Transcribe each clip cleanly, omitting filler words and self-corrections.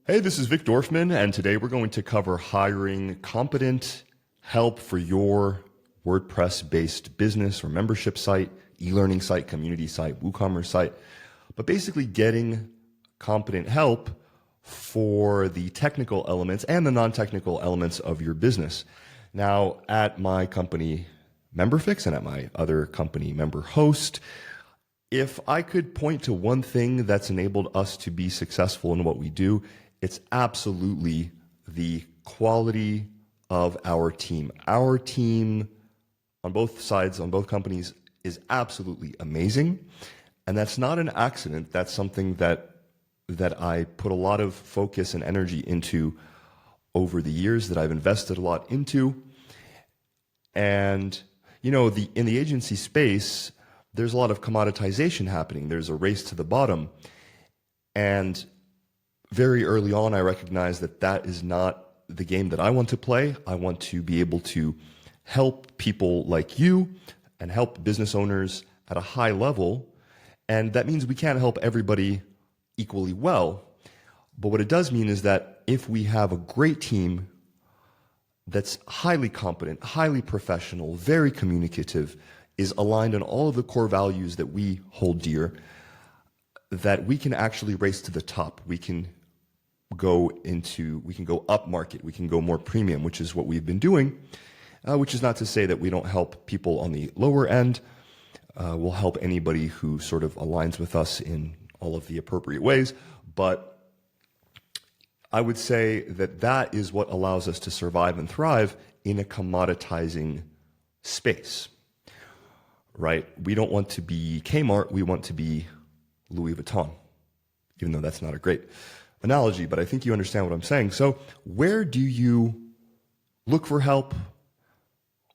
Hey, this is Vic Dorfman, and today we're going to cover hiring competent help for your WordPress-based business or membership site, e-learning site, community site, WooCommerce site, but basically getting competent help for the technical elements and the non-technical elements of your business. Now, at my company, MemberFix, and at my other company, MemberHost, if I could point to one thing that's enabled us to be successful in what we do, it's absolutely the quality of our team. Our team on both sides, on both companies, is absolutely amazing. And that's not an accident. That's something that I put a lot of focus and energy into over the years, that I've invested a lot into. And, you know, in the agency space, there's a lot of commoditization happening. There's a race to the bottom. And very early on, I recognized that that is not the game that I want to play. I want to be able to help people like you and help business owners at a high level. And that means we can't help everybody equally well. But what it does mean is that if we have a great team that's highly competent, highly professional, very communicative, is aligned on all of the core values that we hold dear, that we can actually race to the top. We can go up market, we can go more premium, which is what we've been doing, which is not to say that we don't help people on the lower end. We'll help anybody who sort of aligns with us in all of the appropriate ways, but I would say that that is what allows us to survive and thrive in a commoditizing space, right? We don't want to be Kmart, we want to be Louis Vuitton, even though that's not a great analogy, but I think you understand what I'm saying. So where do you look for help?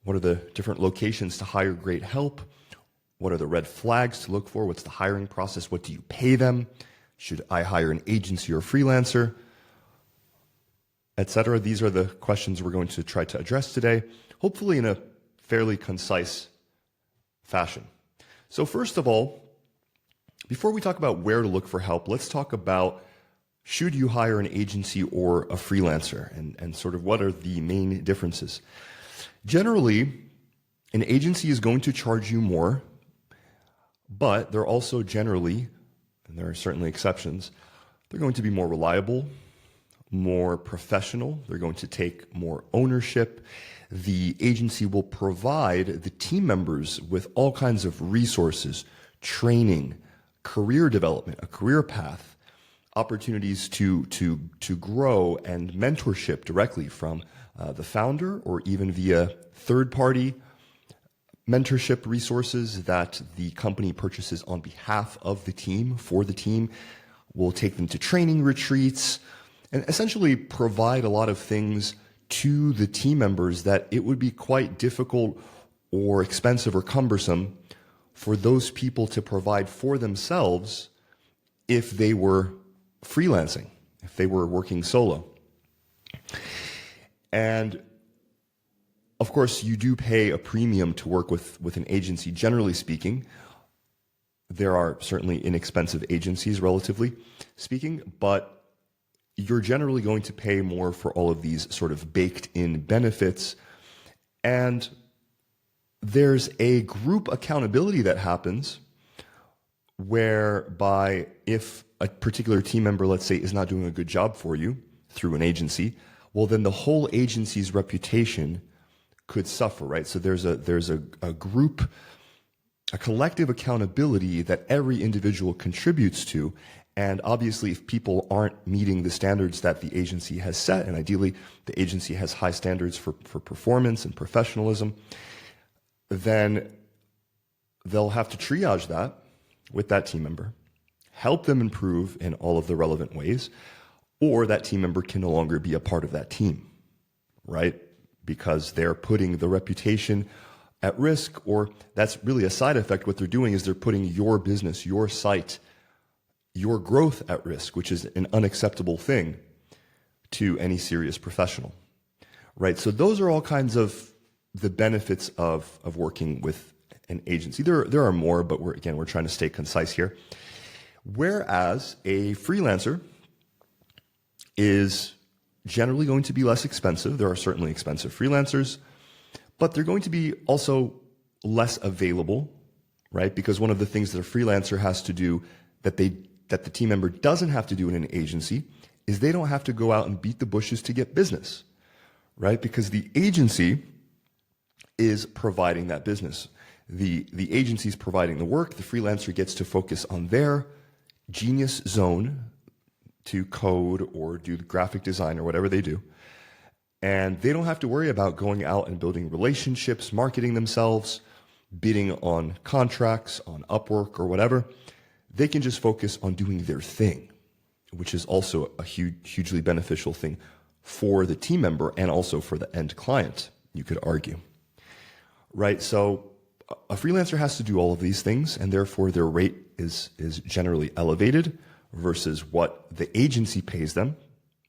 What are the different locations to hire great help? What are the red flags to look for? What's the hiring process? What do you pay them? Should I hire an agency or a freelancer? Etc. These are the questions we're going to try to address today, hopefully in a fairly concise fashion. So first of all, before we talk about where to look for help, let's talk about should you hire an agency or a freelancer, and sort of what are the main differences. Generally, an agency is going to charge you more, but they're also generally, and there are certainly exceptions, they're going to be more reliable, more professional, they're going to take more ownership. The agency will provide the team members with all kinds of resources, training, career development, a career path, opportunities to grow, and mentorship directly from the founder, or even via third-party mentorship resources that the company purchases on behalf of the team, for the team. We'll take them to training retreats and essentially provide a lot of things to the team members that it would be quite difficult or expensive or cumbersome for those people to provide for themselves if they were freelancing, if they were working solo. And of course, you do pay a premium to work with an agency, generally speaking. There are certainly inexpensive agencies, relatively speaking, but you're generally going to pay more for all of these sort of baked-in benefits. And there's a group accountability that happens whereby if a particular team member, let's say, is not doing a good job for you through an agency, well, then the whole agency's reputation could suffer, right? So there's a group, a collective accountability that every individual contributes to. And obviously, if people aren't meeting the standards that the agency has set, and ideally the agency has high standards for performance and professionalism, then they'll have to triage that with that team member, help them improve in all of the relevant ways, or that team member can no longer be a part of that team, right? Because they're putting the reputation at risk, or that's really a side effect. What they're doing is they're putting your business, your site, your growth at risk, which is an unacceptable thing to any serious professional, right? So those are all kinds of the benefits of working with an agency. There are more, but we're trying to stay concise here. Whereas a freelancer is generally going to be less expensive. There are certainly expensive freelancers, but they're going to be also less available, right? Because one of the things that a freelancer has to do that the team member doesn't have to do in an agency is they don't have to go out and beat the bushes to get business, right? Because the agency is providing that business. The agency is providing the work. The freelancer gets to focus on their genius zone to code or do the graphic design or whatever they do. And they don't have to worry about going out and building relationships, marketing themselves, bidding on contracts, on Upwork or whatever. They can just focus on doing their thing, which is also a hugely beneficial thing for the team member and also for the end client, you could argue. Right? So a freelancer has to do all of these things, and therefore their rate is generally elevated versus what the agency pays them.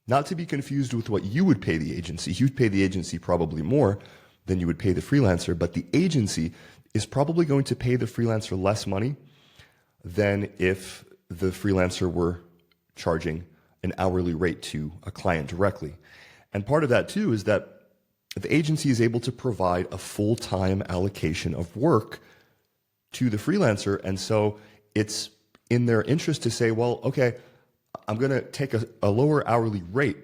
Not to be confused with what you would pay the agency. You'd pay the agency probably more than you would pay the freelancer, but the agency is probably going to pay the freelancer less money than if the freelancer were charging an hourly rate to a client directly. And part of that too is that the agency is able to provide a full-time allocation of work to the freelancer. And so it's in their interest to say, well, okay, I'm going to take a lower hourly rate,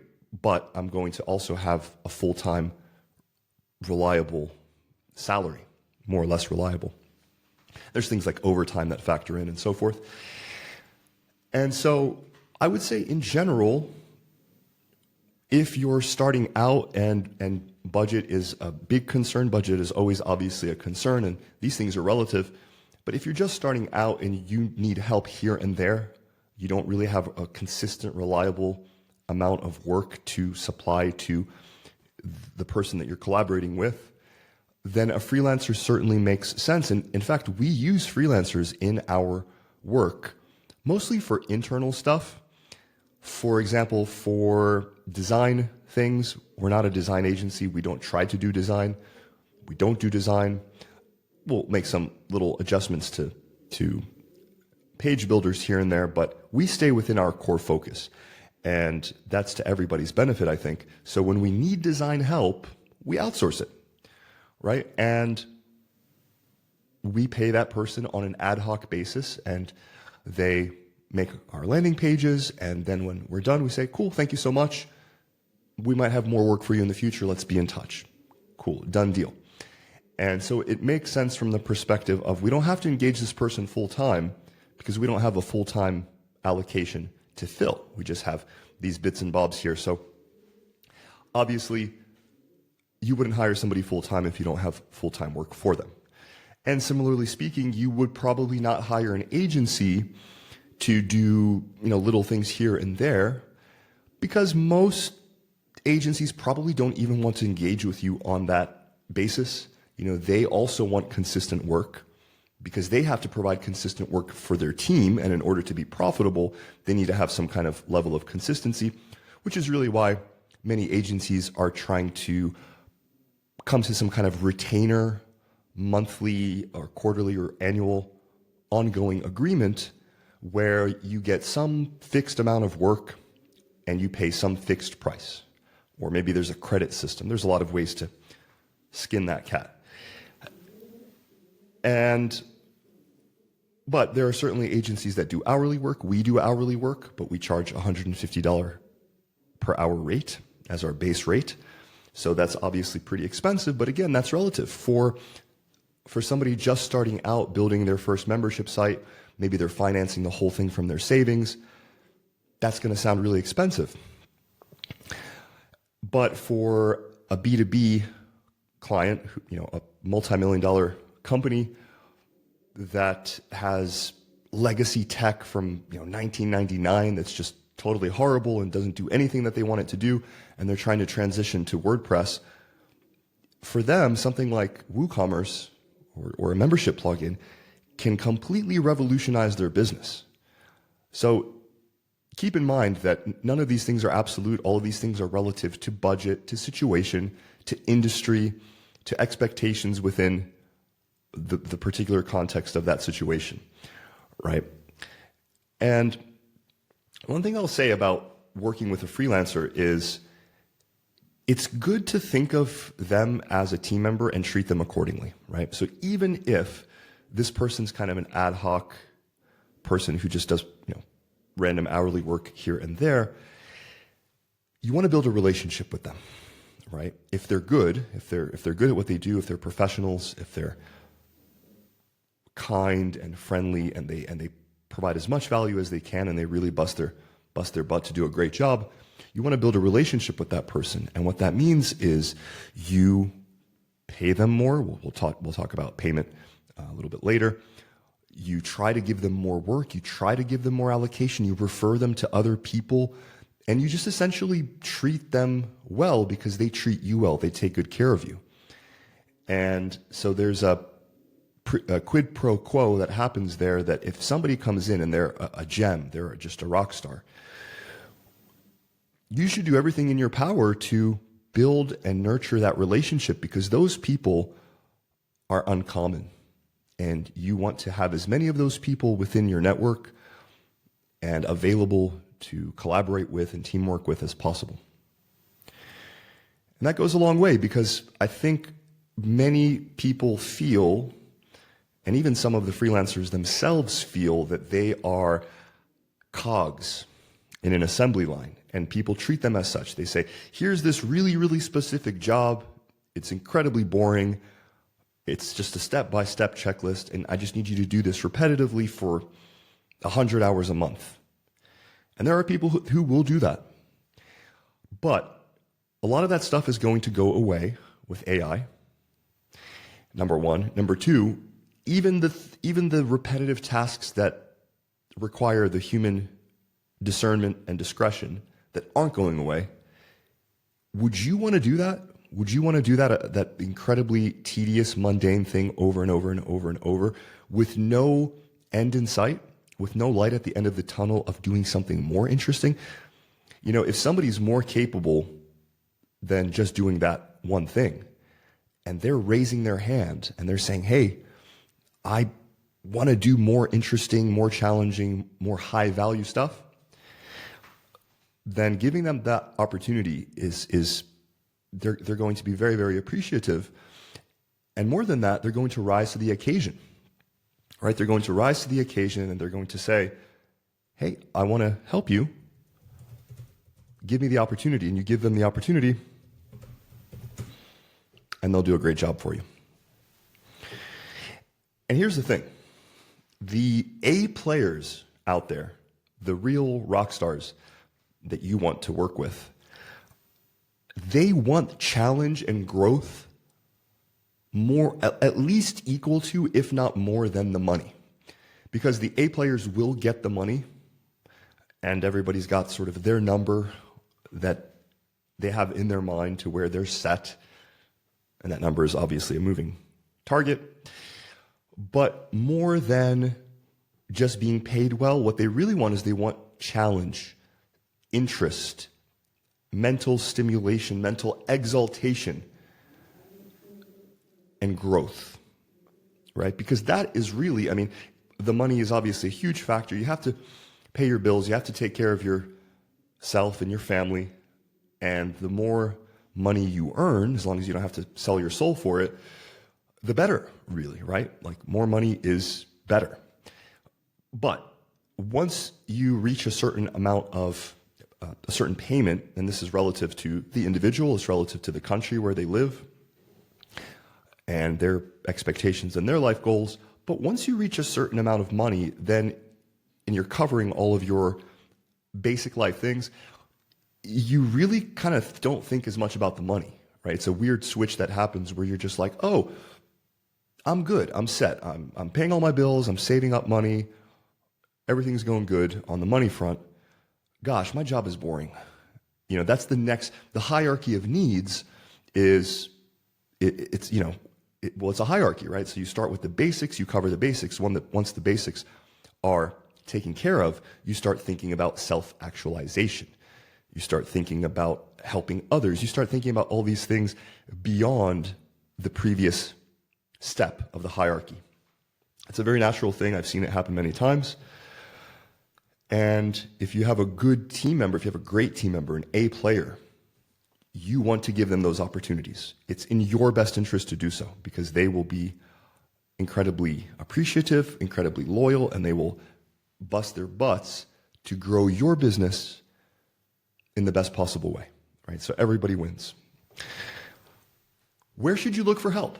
but I'm going to also have a full-time reliable salary, more or less reliable. There's things like overtime that factor in and so forth. And so I would say in general, if you're starting out and budget is a big concern, budget is always obviously a concern, and these things are relative. But if you're just starting out and you need help here and there, you don't really have a consistent, reliable amount of work to supply to the person that you're collaborating with, then a freelancer certainly makes sense. And in fact, we use freelancers in our work, mostly for internal stuff. For example, for design things, we're not a design agency. We don't try to do design. We don't do design. We'll make some little adjustments to page builders here and there, but we stay within our core focus. And that's to everybody's benefit, I think. So when we need design help, we outsource it, right? And we pay that person on an ad hoc basis, and they make our landing pages. And then when we're done, we say, cool, thank you so much. We might have more work for you in the future. Let's be in touch. Cool, done deal. And so it makes sense from the perspective of we don't have to engage this person full time because we don't have a full-time allocation to fill. We just have these bits and bobs here. So obviously, you wouldn't hire somebody full-time if you don't have full-time work for them. And similarly speaking, you would probably not hire an agency to do, little things here and there, because most agencies probably don't even want to engage with you on that basis. They also want consistent work because they have to provide consistent work for their team. And in order to be profitable, they need to have some kind of level of consistency, which is really why many agencies are trying to come to some kind of retainer, monthly or quarterly or annual ongoing agreement where you get some fixed amount of work and you pay some fixed price. Or maybe there's a credit system. There's a lot of ways to skin that cat. But there are certainly agencies that do hourly work. We do hourly work, but we charge $150 per hour rate as our base rate. So that's obviously pretty expensive, but again, that's relative. For somebody just starting out building their first membership site, maybe they're financing the whole thing from their savings, that's going to sound really expensive. But for a B2B client, a multi-million-dollar company that has legacy tech from 1999 that's just totally horrible and doesn't do anything that they want it to do, and they're trying to transition to WordPress, for them, something like WooCommerce or a membership plugin can completely revolutionize their business. So keep in mind that none of these things are absolute. All of these things are relative to budget, to situation, to industry, to expectations within the particular context of that situation, right? And one thing I'll say about working with a freelancer is it's good to think of them as a team member and treat them accordingly, right? So even if this person's kind of an ad hoc person who just does, random hourly work here and there, you want to build a relationship with them, right? If they're good, if they're good at what they do, if they're professionals, if they're kind and friendly and they provide as much value as they can and they really bust their butt to do a great job, you want to build a relationship with that person. And what that means is you pay them more. We'll talk about payment a little bit later. You try to give them more work. You try to give them more allocation. You refer them to other people. And you just essentially treat them well because they treat you well. They take good care of you. And so there's a quid pro quo that happens there, that if somebody comes in and they're a gem, they're just a rock star, you should do everything in your power to build and nurture that relationship, because those people are uncommon. And you want to have as many of those people within your network and available to collaborate with and teamwork with as possible. And that goes a long way, because I think many people feel, and even some of the freelancers themselves feel, that they are cogs in an assembly line, and people treat them as such. They say, here's this really, really specific job. It's incredibly boring. It's just a step-by-step checklist, and I just need you to do this repetitively for 100 hours a month. And there are people who will do that. But a lot of that stuff is going to go away with AI, number one. Number two, even the repetitive tasks that require the human discernment and discretion that aren't going away, would you want to do that? Would you want to do that incredibly tedious, mundane thing over and over and over and over with no end in sight, with no light at the end of the tunnel of doing something more interesting? If somebody's more capable than just doing that one thing, and they're raising their hand and they're saying, hey, I want to do more interesting, more challenging, more high value stuff, then giving them that opportunity is they're going to be very, very appreciative. And more than that, they're going to rise to the occasion, right? They're going to rise to the occasion and they're going to say, hey, I want to help you. Give me the opportunity. And you give them the opportunity and they'll do a great job for you. And here's the thing. The A players out there, the real rock stars that you want to work with, they want challenge and growth more, at least equal to, if not more than, the money. Because the A players will get the money, and everybody's got sort of their number that they have in their mind to where they're set, and that number is obviously a moving target. But more than just being paid well, what they really want is they want challenge, interest, mental stimulation, mental exaltation, and growth, right? Because that is really, the money is obviously a huge factor. You have to pay your bills. You have to take care of yourself and your family. And the more money you earn, as long as you don't have to sell your soul for it, the better, really, right? Like, more money is better. But once you reach a certain amount of a certain payment, and this is relative to the individual, it's relative to the country where they live and their expectations and their life goals. But once you reach a certain amount of money, then, and you're covering all of your basic life things, you really kind of don't think as much about the money, right? It's a weird switch that happens where you're just like, oh, I'm good, I'm set, I'm paying all my bills, I'm saving up money, everything's going good on the money front. Gosh, my job is boring. That's the hierarchy of needs is, it's a hierarchy, right? So you start with the basics, you cover the basics. Once the basics are taken care of, you start thinking about self-actualization. You start thinking about helping others. You start thinking about all these things beyond the previous step of the hierarchy. It's a very natural thing. I've seen it happen many times. And if you have a good team member, if you have a great team member, an A player, you want to give them those opportunities. It's in your best interest to do so because they will be incredibly appreciative, incredibly loyal, and they will bust their butts to grow your business in the best possible way, right? So everybody wins. Where should you look for help?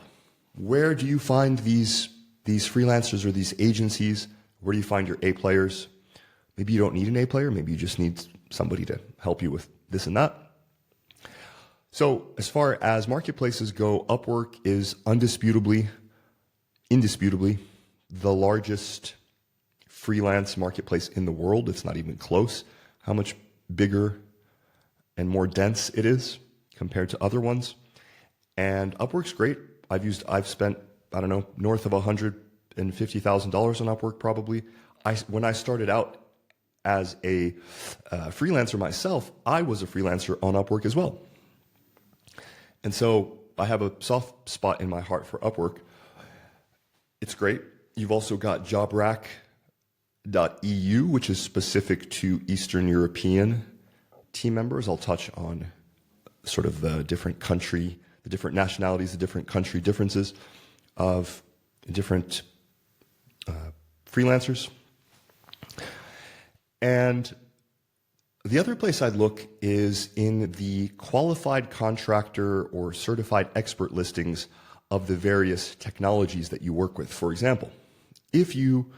Where do you find these freelancers or these agencies? Where do you find your A players? Maybe you don't need an A player. Maybe you just need somebody to help you with this and that. So as far as marketplaces go, Upwork is indisputably the largest freelance marketplace in the world. It's not even close how much bigger and more dense it is compared to other ones. And Upwork's great. I've spent, I don't know, north of $150,000 on Upwork probably. When I started out as a freelancer myself, I was a freelancer on Upwork as well. And so I have a soft spot in my heart for Upwork. It's great. You've also got jobrack.eu, which is specific to Eastern European team members. I'll touch on sort of the different nationalities, the different country differences of different freelancers. And the other place I'd look is in the qualified contractor or certified expert listings of the various technologies that you work with. For example, if you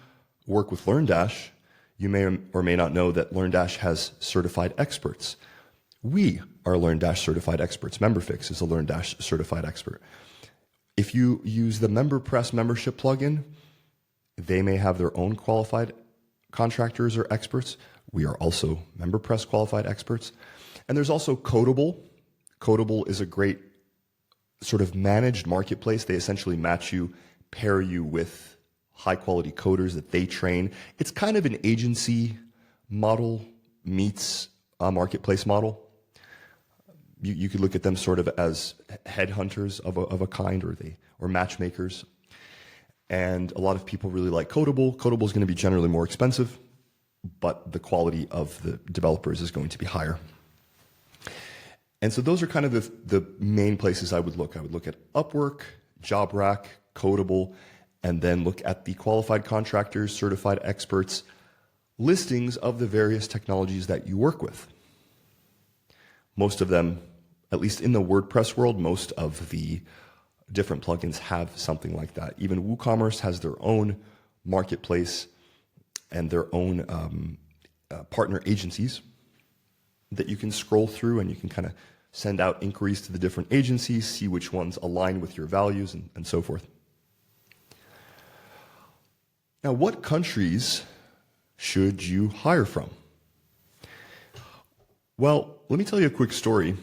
work with LearnDash, you may or may not know that LearnDash has certified experts. We are LearnDash certified experts. MemberFix is a LearnDash certified expert. If you use the MemberPress membership plugin, they may have their own qualified contractors or experts. We are also MemberPress qualified experts. And there's also Codable. Codable is a great sort of managed marketplace. They essentially pair you with high quality coders that they train. It's kind of an agency model meets a marketplace model. You could look at them sort of as headhunters of a kind, or matchmakers. And a lot of people really like Codable. Codable is going to be generally more expensive, but the quality of the developers is going to be higher. And so those are kind of the main places I would look. I would look at Upwork, JobRack, Codable, and then look at the qualified contractors, certified experts, listings of the various technologies that you work with. Most of them, at least in the WordPress world, most of the different plugins have something like that. Even WooCommerce has their own marketplace and their own partner agencies that you can scroll through, and you can kind of send out inquiries to the different agencies, see which ones align with your values, and so forth. Now, what countries should you hire from? Well, let me tell you a quick story.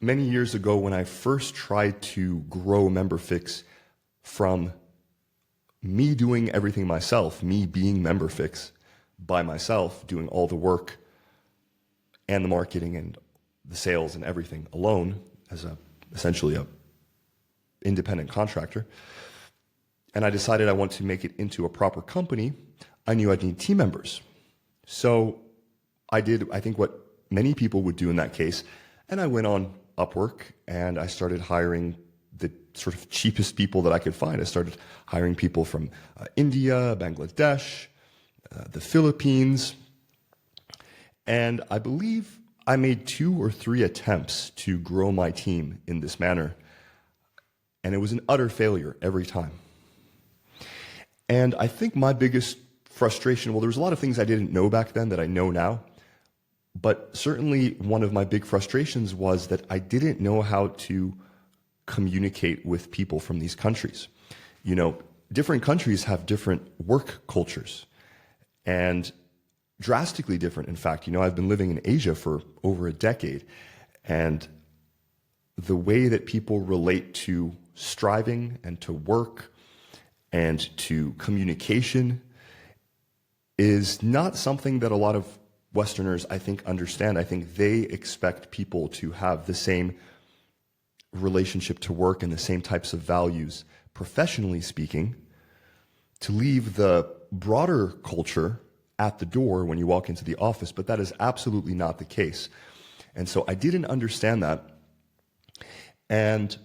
Many years ago, when I first tried to grow MemberFix from me doing everything myself, me being MemberFix by myself, doing all the work and the marketing and the sales and everything alone as essentially a independent contractor, and I decided I want to make it into a proper company, I knew I'd need team members. So I did, I think, what many people would do in that case, and I went on Upwork and I started hiring the sort of cheapest people that I could find. I started hiring people from India, Bangladesh, the Philippines, and I believe I made 2 or 3 attempts to grow my team in this manner, and it was an utter failure every time. And I think my biggest frustration, well, there was a lot of things I didn't know back then that I know now, but certainly one of my big frustrations was that I didn't know how to communicate with people from these countries. You know, different countries have different work cultures, and drastically different. In fact, you know, I've been living in Asia for over a decade, and the way that people relate to striving and to work and to communication is not something that a lot of Westerners, I think, understand. I think they expect people to have the same relationship to work and the same types of values, professionally speaking, to leave the broader culture at the door when you walk into the office, but that is absolutely not the case. And so I didn't understand that. And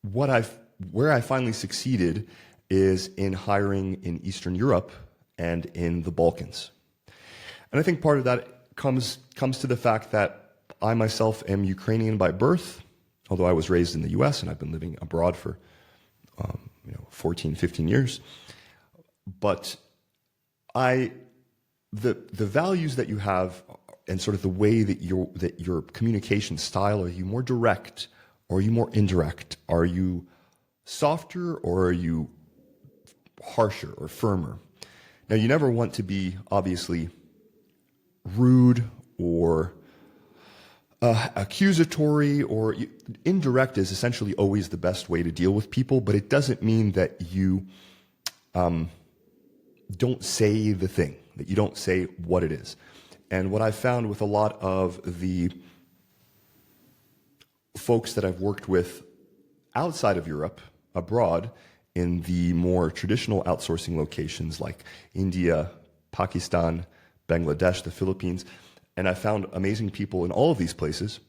where I finally succeeded is in hiring in Eastern Europe and in the Balkans. And I think part of that comes to the fact that I myself am Ukrainian by birth, although I was raised in the US and I've been living abroad for 14, 15 years. But the values that you have and sort of the way that your communication style, are you more direct or are you more indirect? Are you softer or are you harsher or firmer? Now, you never want to be obviously rude or accusatory, or indirect is essentially always the best way to deal with people, but it doesn't mean that you don't say the thing, that you don't say what it is. And what I've found with a lot of the folks that I've worked with outside of Europe, abroad, in the more traditional outsourcing locations like India, Pakistan, Bangladesh, the Philippines, and I found amazing people in all of these places.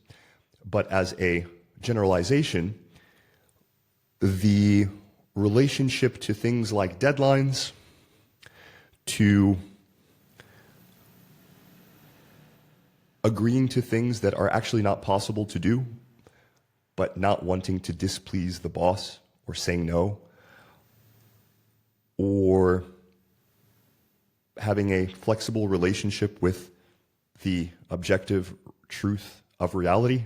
But as a generalization, the relationship to things like deadlines, to agreeing to things that are actually not possible to do, but not wanting to displease the boss or saying no, or having a flexible relationship with the objective truth of reality,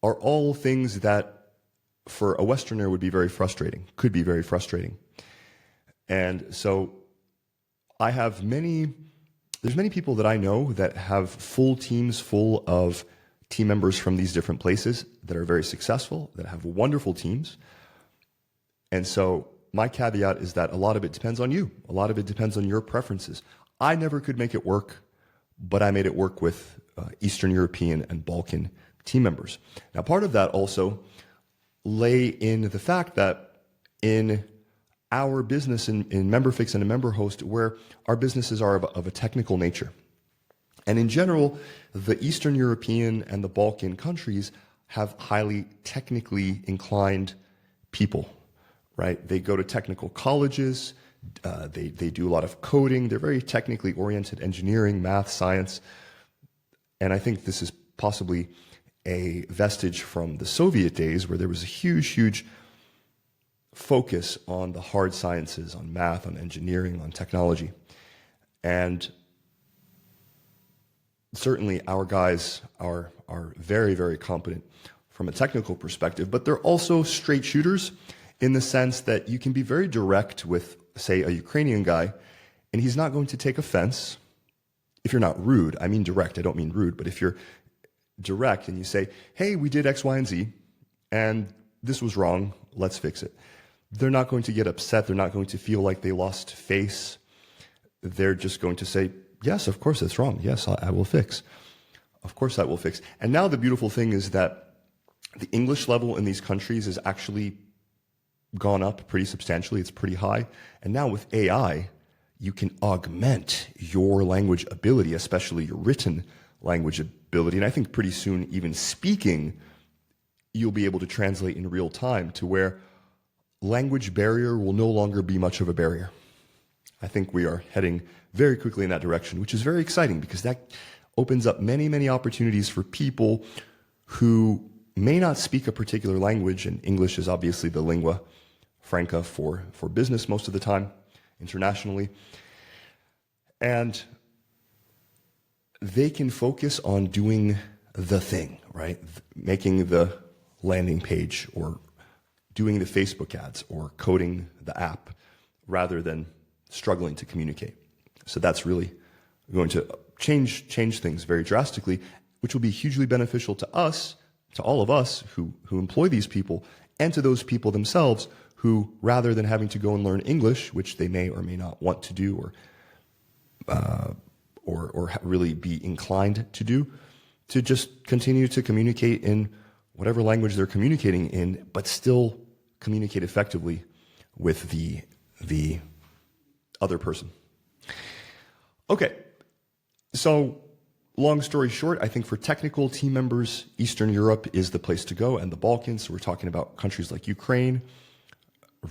are all things that for a Westerner would be very frustrating, could be very frustrating. And so there's many people that I know that have full teams full of team members from these different places that are very successful, that have wonderful teams. And so my caveat is that a lot of it depends on you. A lot of it depends on your preferences. I never could make it work, but I made it work with Eastern European and Balkan team members. Now, part of that also lay in the fact that in our business in MemberFix and in MemberHost, where our businesses are of a technical nature. And in general, the Eastern European and the Balkan countries have highly technically inclined people, right? They go to technical colleges, they do a lot of coding, they're very technically oriented, engineering, math, science. And I think this is possibly a vestige from the Soviet days where there was a huge focus on the hard sciences, on math, on engineering, on technology. And certainly our guys are very, very competent from a technical perspective, but they're also straight shooters in the sense that you can be very direct with, say, a Ukrainian guy, and he's not going to take offense if you're not rude. I mean direct, I don't mean rude, but if you're direct and you say, hey, we did X, Y, and Z, and this was wrong, let's fix it. They're not going to get upset. They're not going to feel like they lost face. They're just going to say, yes, of course, that's wrong. Yes, I will fix. Of course, I will fix. And now the beautiful thing is that the English level in these countries has actually gone up pretty substantially. It's pretty high. And now with AI, you can augment your language ability, especially your written language ability. And I think pretty soon, even speaking, you'll be able to translate in real time to where language barrier will no longer be much of a barrier. I think we are heading very quickly in that direction, which is very exciting because that opens up many, many opportunities for people who may not speak a particular language, and English is obviously the lingua franca for business most of the time, internationally. And they can focus on doing the thing, right? Making the landing page or doing the Facebook ads or coding the app rather than struggling to communicate. So that's really going to change things very drastically, which will be hugely beneficial to us, to all of us who employ these people, and to those people themselves who, rather than having to go and learn English, which they may or may not want to do or really be inclined to do, to just continue to communicate in whatever language they're communicating in, but still communicate effectively with the other person. Okay, so long story short, I think for technical team members, Eastern Europe is the place to go, and the Balkans. So we're talking about countries like Ukraine,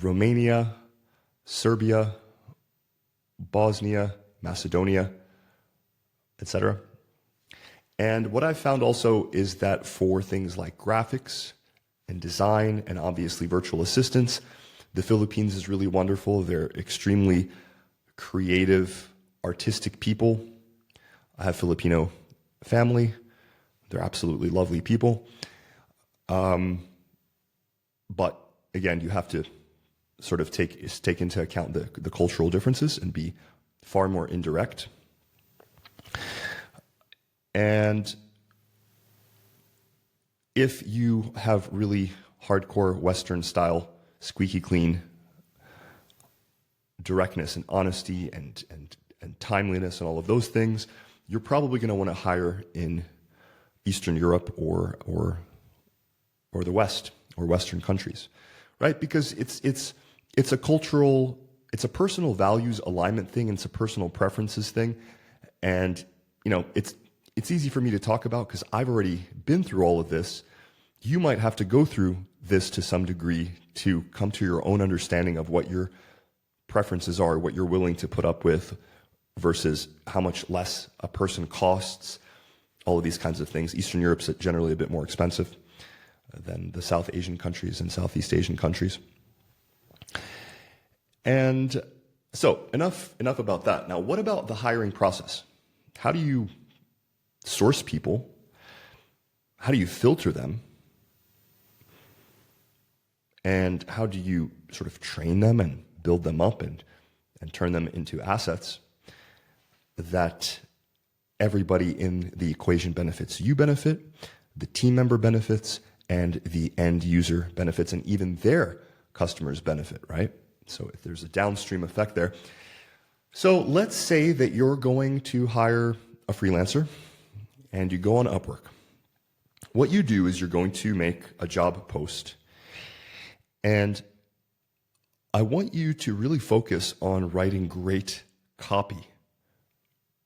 Romania, Serbia, Bosnia, Macedonia, etc. And what I've found also is that for things like graphics and design and obviously virtual assistants, the Philippines is really wonderful. They're extremely creative, artistic people. I have Filipino family. They're absolutely lovely people. But again, you have to sort of take into account the cultural differences and be far more indirect. And if you have really hardcore Western style, squeaky clean directness and honesty and timeliness and all of those things, you're probably going to want to hire in Eastern Europe or the West or Western countries, right? Because it's a cultural, it's a personal values alignment thing, and it's a personal preferences thing, and it's easy for me to talk about because I've already been through all of this. You might have to go through this to some degree to come to your own understanding of what your preferences are, what you're willing to put up with versus how much less a person costs, all of these kinds of things. Eastern Europe's generally a bit more expensive than the South Asian countries and Southeast Asian countries. And so enough about that. Now, what about the hiring process? How do you source people? How do you filter them? And how do you sort of train them and build them up and turn them into assets that everybody in the equation benefits? You benefit, the team member benefits, and the end user benefits, and even their customers benefit, right? So if there's a downstream effect there. So let's say that you're going to hire a freelancer and you go on Upwork. What you do is you're going to make a job post, and I want you to really focus on writing great copy.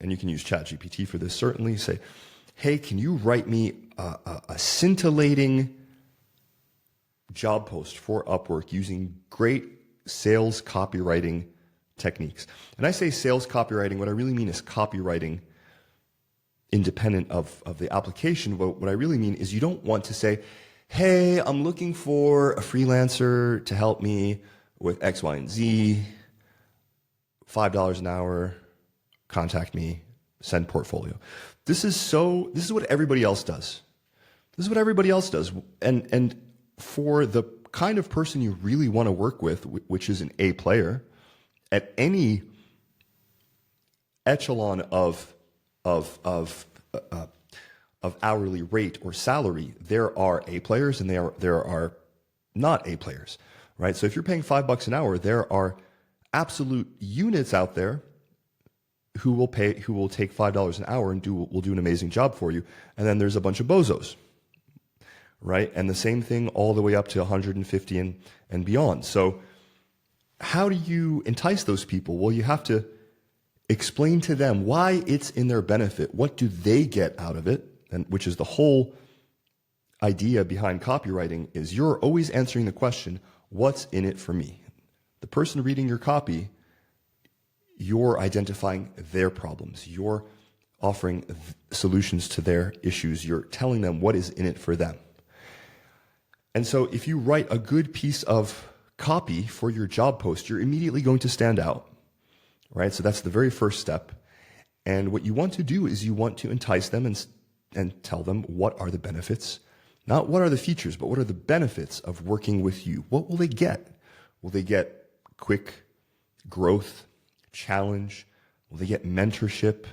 And you can use ChatGPT for this, certainly. Say, hey, can you write me a scintillating job post for Upwork using great sales copywriting techniques? And I say sales copywriting, what I really mean is copywriting independent of the application. But what I really mean is you don't want to say, hey, I'm looking for a freelancer to help me with X, Y, and Z, $5 an hour, contact me, send portfolio. This is what everybody else does. This is what everybody else does. And for the kind of person you really want to work with, which is an A player, at any echelon of hourly rate or salary, there are A players and there are not A players, right? So if you're paying $5 an hour, there are absolute units out there who will take $5 an hour and will do an amazing job for you. And then there's a bunch of bozos, right? And the same thing all the way up to 150 and beyond. So how do you entice those people? Well, you have to explain to them why it's in their benefit. What do they get out of it? And which is the whole idea behind copywriting, is you're always answering the question, what's in it for me? The person reading your copy, you're identifying their problems. You're offering solutions to their issues. You're telling them what is in it for them. And so if you write a good piece of copy for your job post, you're immediately going to stand out, right? So that's the very first step. And what you want to do is you want to entice them and tell them what are the benefits, not what are the features, but what are the benefits of working with you. What will they get? Will they get quick growth, challenge? Will they get mentorship?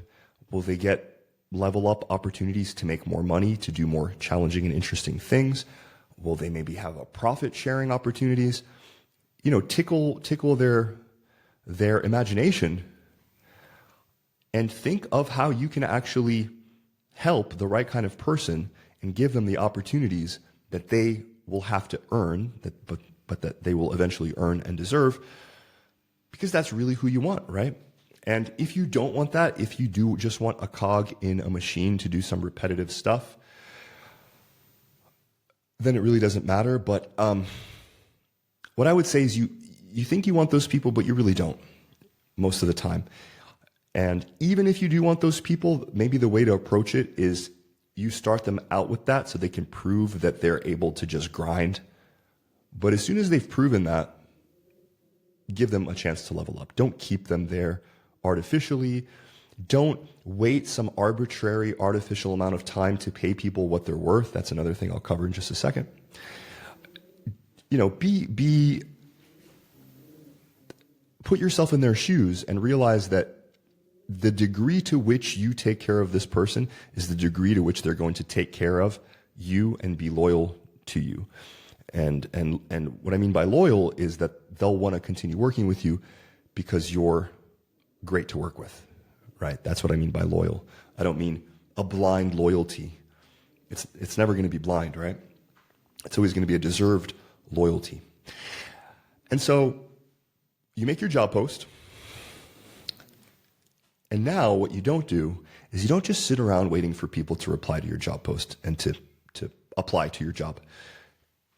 Will they get level up opportunities to make more money, to do more challenging and interesting things? Will they maybe have a profit sharing opportunities? Tickle their imagination and think of how you can actually help the right kind of person and give them the opportunities that they will have to earn, but that they will eventually earn and deserve because that's really who you want, right? And if you don't want that, if you do just want a cog in a machine to do some repetitive stuff, then it really doesn't matter. But what I would say is you think you want those people, but you really don't most of the time. And even if you do want those people, maybe the way to approach it is you start them out with that so they can prove that they're able to just grind. But as soon as they've proven that, give them a chance to level up. Don't keep them there artificially. Don't wait some arbitrary artificial amount of time to pay people what they're worth. That's another thing I'll cover in just a second. Put yourself in their shoes and realize that the degree to which you take care of this person is the degree to which they're going to take care of you and be loyal to you. And what I mean by loyal is that they'll want to continue working with you because you're great to work with, right? That's what I mean by loyal. I don't mean a blind loyalty. It's never going to be blind, right? It's always going to be a deserved loyalty. And so you make your job post. And now what you don't do is you don't just sit around waiting for people to reply to your job post and to apply to your job.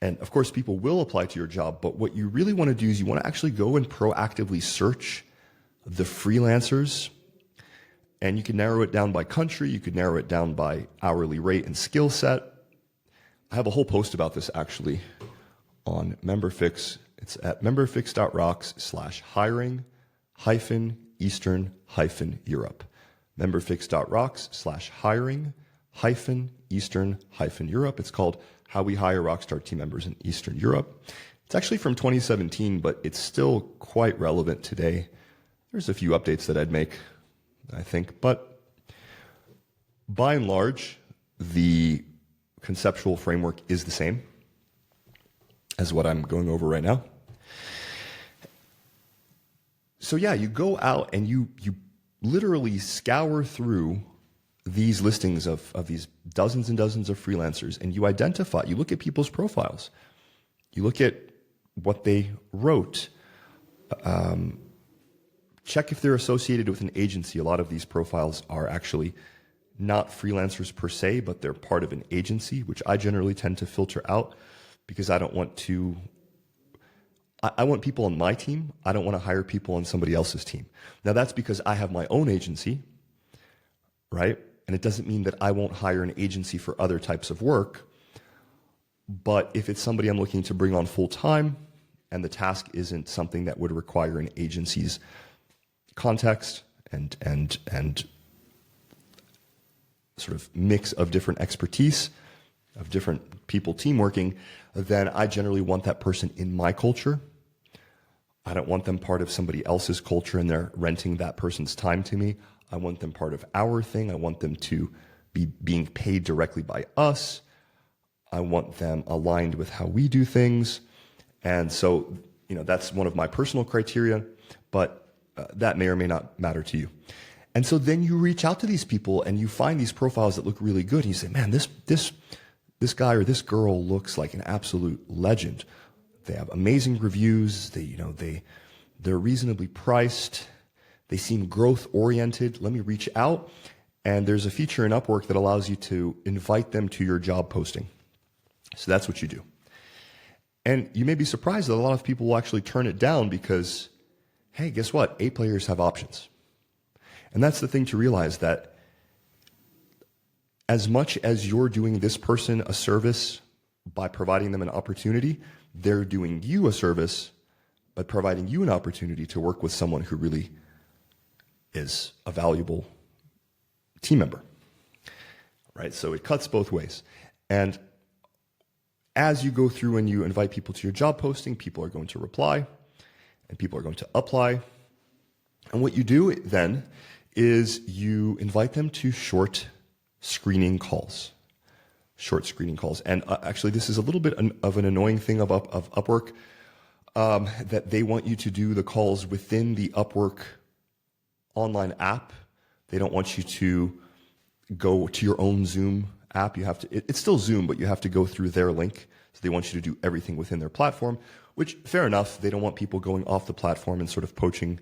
And of course, people will apply to your job, but what you really want to do is you want to actually go and proactively search the freelancers. And you can narrow it down by country. You could narrow it down by hourly rate and skill set. I have a whole post about this actually on MemberFix. It's at MemberFix.rocks/hiring-Eastern-Europe. MemberFix.rocks/hiring-Eastern-Europe. It's called How We Hire Rockstar Team Members in Eastern Europe. It's actually from 2017, but it's still quite relevant today. There's a few updates that I'd make, I think, but by and large, the conceptual framework is the same as what I'm going over right now. So yeah, you go out and you literally scour through these listings of these dozens and dozens of freelancers, and you look at people's profiles. You look at what they wrote. Check if they're associated with an agency. A lot of these profiles are actually not freelancers per se, but they're part of an agency, which I generally tend to filter out because I want people on my team. I don't want to hire people on somebody else's team. Now that's because I have my own agency, right? And it doesn't mean that I won't hire an agency for other types of work. But if it's somebody I'm looking to bring on full time and the task isn't something that would require an agency's context and sort of mix of different expertise, of different people team working, then I generally want that person in my culture. I don't want them part of somebody else's culture and they're renting that person's time to me. I want them part of our thing. I want them to be being paid directly by us. I want them aligned with how we do things. And so, that's one of my personal criteria, but that may or may not matter to you. And so then you reach out to these people and you find these profiles that look really good. And you say, man, this guy or this girl looks like an absolute legend. They have amazing reviews. They're reasonably priced. They seem growth oriented. Let me reach out. And there's a feature in Upwork that allows you to invite them to your job posting. So that's what you do. And you may be surprised that a lot of people will actually turn it down because, hey, guess what? A players have options. And that's the thing to realize, that as much as you're doing this person a service by providing them an opportunity, they're doing you a service by providing you an opportunity to work with someone who really is a valuable team member, right? So it cuts both ways. And as you go through and you invite people to your job posting, people are going to reply and people are going to apply. And what you do then is you invite them to short screening calls. And actually, this is a little bit of an annoying thing of Upwork, that they want you to do the calls within the Upwork online app. They don't want you to go to your own Zoom app. You have to, it's still Zoom, but you have to go through their link. So they want you to do everything within their platform, which fair enough. They don't want people going off the platform and sort of poaching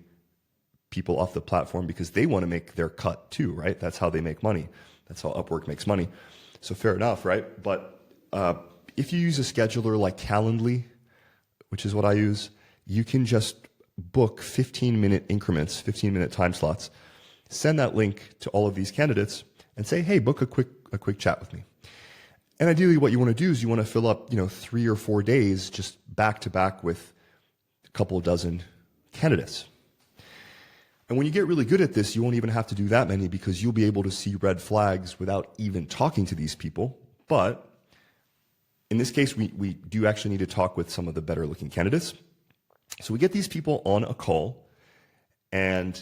people off the platform because they want to make their cut too, right? That's how they make money. That's how Upwork makes money. So fair enough, right? But if you use a scheduler like Calendly, which is what I use, you can just book 15-minute increments, 15-minute time slots, send that link to all of these candidates and say, hey, book a quick chat with me. And ideally what you want to do is you want to fill up, 3 or 4 days just back to back with a couple of dozen candidates. And when you get really good at this, you won't even have to do that many because you'll be able to see red flags without even talking to these people. But in this case, we do actually need to talk with some of the better looking candidates. So we get these people on a call, and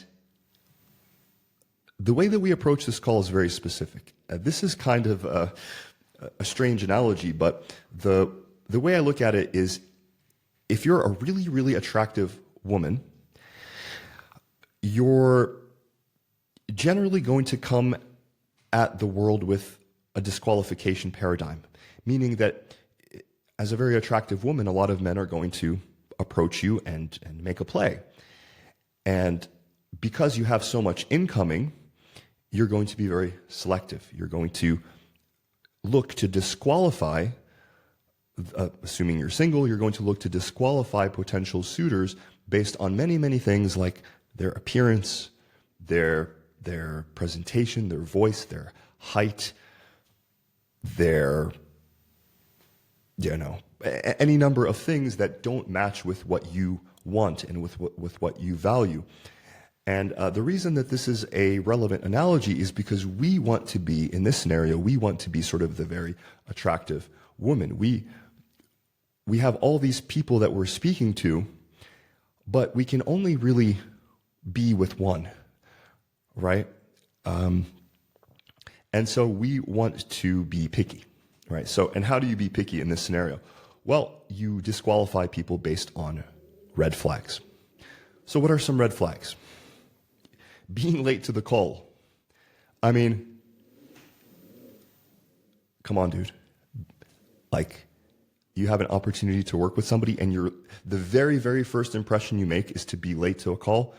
the way that we approach this call is very specific. This is kind of a strange analogy, but the way I look at it is if you're a really, really attractive woman, you're generally going to come at the world with a disqualification paradigm, meaning that as a very attractive woman, a lot of men are going to approach you and make a play. And because you have so much incoming, you're going to be very selective. You're going to look to disqualify, assuming you're single, you're going to look to disqualify potential suitors based on many, many things like their appearance, their presentation, their voice, their height, their, any number of things that don't match with what you want and with what you value. And the reason that this is a relevant analogy is because we want to be, in this scenario, we want to be sort of the very attractive woman. We have all these people that we're speaking to, but we can only really be with one, right? And so we want to be picky, right? So, and how do you be picky in this scenario? Well, you disqualify people based on red flags. So what are some red flags? Being late to the call. I mean, come on, dude. Like, you have an opportunity to work with somebody and the very, very first impression you make is to be late to a call.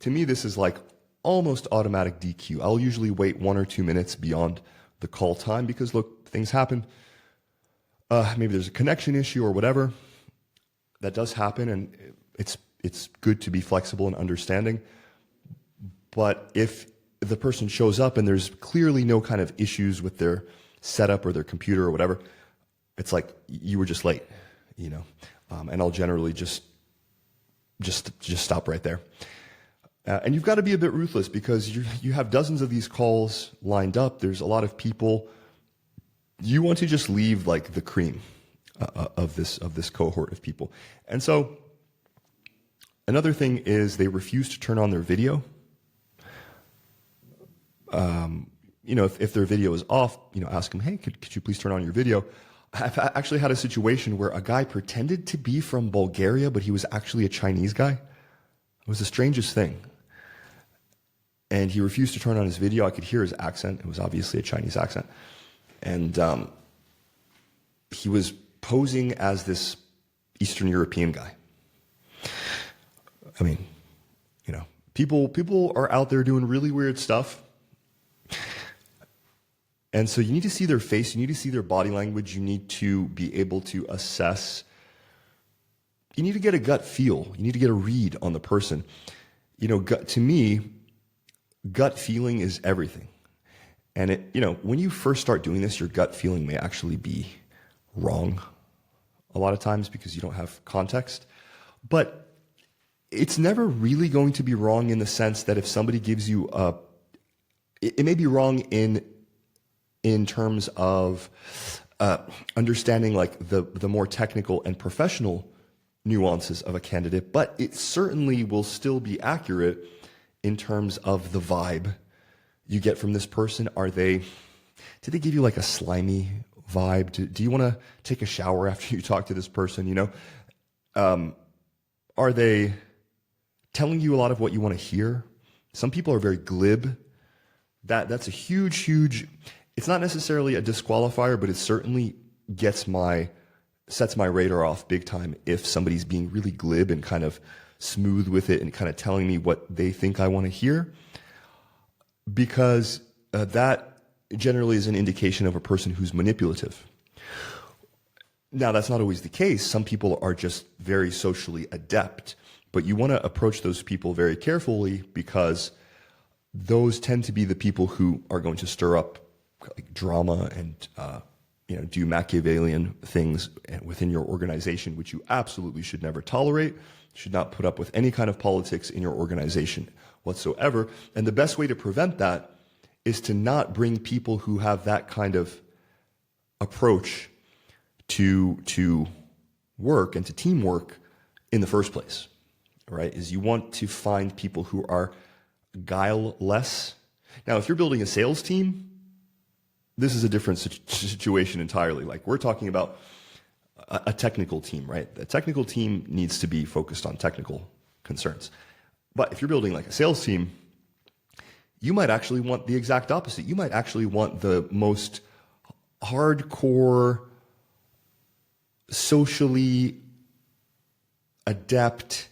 To me, this is like almost automatic DQ. I'll usually wait 1 or 2 minutes beyond the call time because, look, things happen. Maybe there's a connection issue or whatever. That does happen, and it's good to be flexible and understanding. But if the person shows up and there's clearly no kind of issues with their setup or their computer or whatever, it's like you were just late, and I'll generally just stop right there. And you've got to be a bit ruthless because you have dozens of these calls lined up. There's a lot of people. You want to just leave like the cream of this cohort of people. And so another thing is they refuse to turn on their video. If their video is off, ask them, hey, could you please turn on your video? I've actually had a situation where a guy pretended to be from Bulgaria, but he was actually a Chinese guy. It was the strangest thing. And he refused to turn on his video. I could hear his accent. It was obviously a Chinese accent. And he was posing as this Eastern European guy. I mean, people are out there doing really weird stuff. And so you need to see their face. You need to see their body language. You need to be able to assess. You need to get a gut feel. You need to get a read on the person. To me, gut feeling is everything. And when you first start doing this, your gut feeling may actually be wrong a lot of times because you don't have context. But it's never really going to be wrong in the sense that if somebody gives you it may be wrong in terms of understanding like the more technical and professional nuances of a candidate, but it certainly will still be accurate in terms of the vibe you get from this person. Did they give you like a slimy vibe? Do you want to take a shower after you talk to this person? Are they telling you a lot of what you want to hear? Some people are very glib. That's a huge it's not necessarily a disqualifier, but it certainly sets my radar off big time if somebody's being really glib and kind of smooth with it and kind of telling me what they think I want to hear, because that generally is an indication of a person who's manipulative. Now, that's not always the case. Some people are just very socially adept, but you want to approach those people very carefully, because those tend to be the people who are going to stir up like drama and do Machiavellian things within your organization, which you absolutely should never tolerate. Should not put up with any kind of politics in your organization whatsoever. And the best way to prevent that is to not bring people who have that kind of approach to work and to teamwork in the first place, right? Is you want to find people who are guileless. Now, if you're building a sales team, this is a different situation entirely. Like, we're talking about a technical team, right? A technical team needs to be focused on technical concerns. But if you're building like a sales team, you might actually want the exact opposite. You might actually want the most hardcore, socially adept,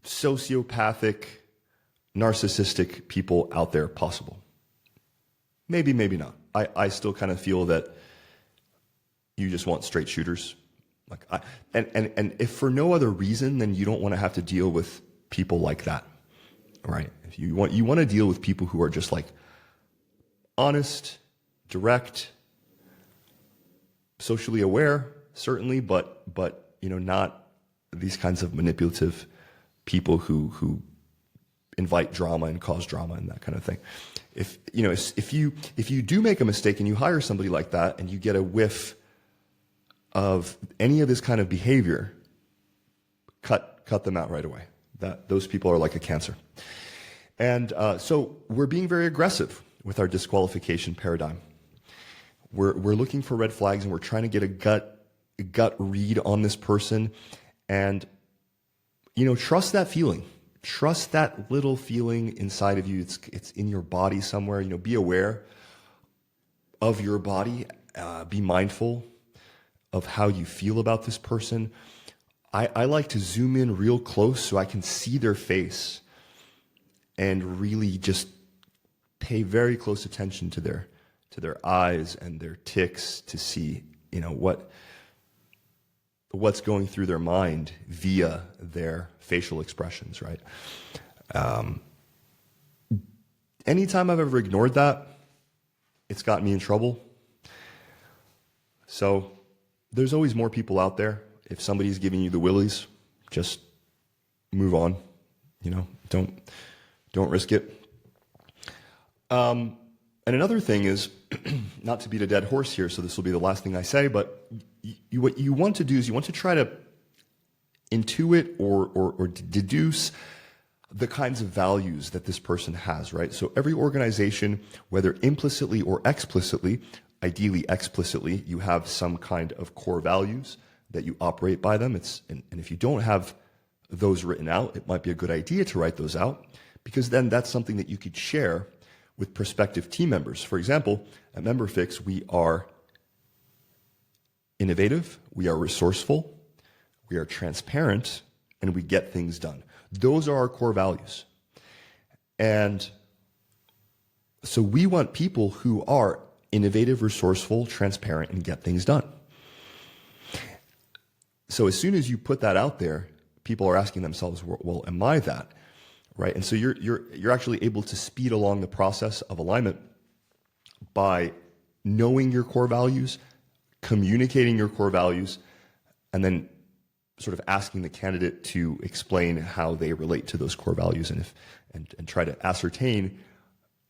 sociopathic, narcissistic people out there possible. Maybe, maybe not. I still kind of feel that you just want straight shooters. And if for no other reason, then you don't want to have to deal with people like that, right? If you want to deal with people who are just like honest, direct, socially aware, certainly, but not these kinds of manipulative people who invite drama and cause drama and that kind of thing. If you do make a mistake and you hire somebody like that and you get a whiff of any of this kind of behavior, cut them out right away. Those people are like a cancer. And so we're being very aggressive with our disqualification paradigm. We're looking for red flags and we're trying to get a gut read on this person, and trust that feeling. Trust that little feeling inside of you. It's in your body somewhere. Be aware of your body. Be mindful of how you feel about this person. I like to zoom in real close so I can see their face and really just pay very close attention to their eyes and their tics to see, what's going through their mind via their facial expressions, right? Anytime I've ever ignored that, it's gotten me in trouble. So there's always more people out there. If somebody's giving you the willies, just move on. Don't risk it. And another thing is, not to beat a dead horse here, so this will be the last thing I say, but what you want to do is you want to try to intuit or deduce the kinds of values that this person has, right? So every organization, whether implicitly or explicitly, ideally explicitly, you have some kind of core values that you operate by them. And if you don't have those written out, it might be a good idea to write those out, because then that's something that you could share with prospective team members. For example, at MemberFix, we are innovative, we are resourceful, we are transparent, and we get things done. Those are our core values. And so we want people who are innovative, resourceful, transparent, and get things done. So as soon as you put that out there, people are asking themselves, well, am I that? Right? And so you're actually able to speed along the process of alignment by knowing your core values, communicating your core values, and then sort of asking the candidate to explain how they relate to those core values, and try to ascertain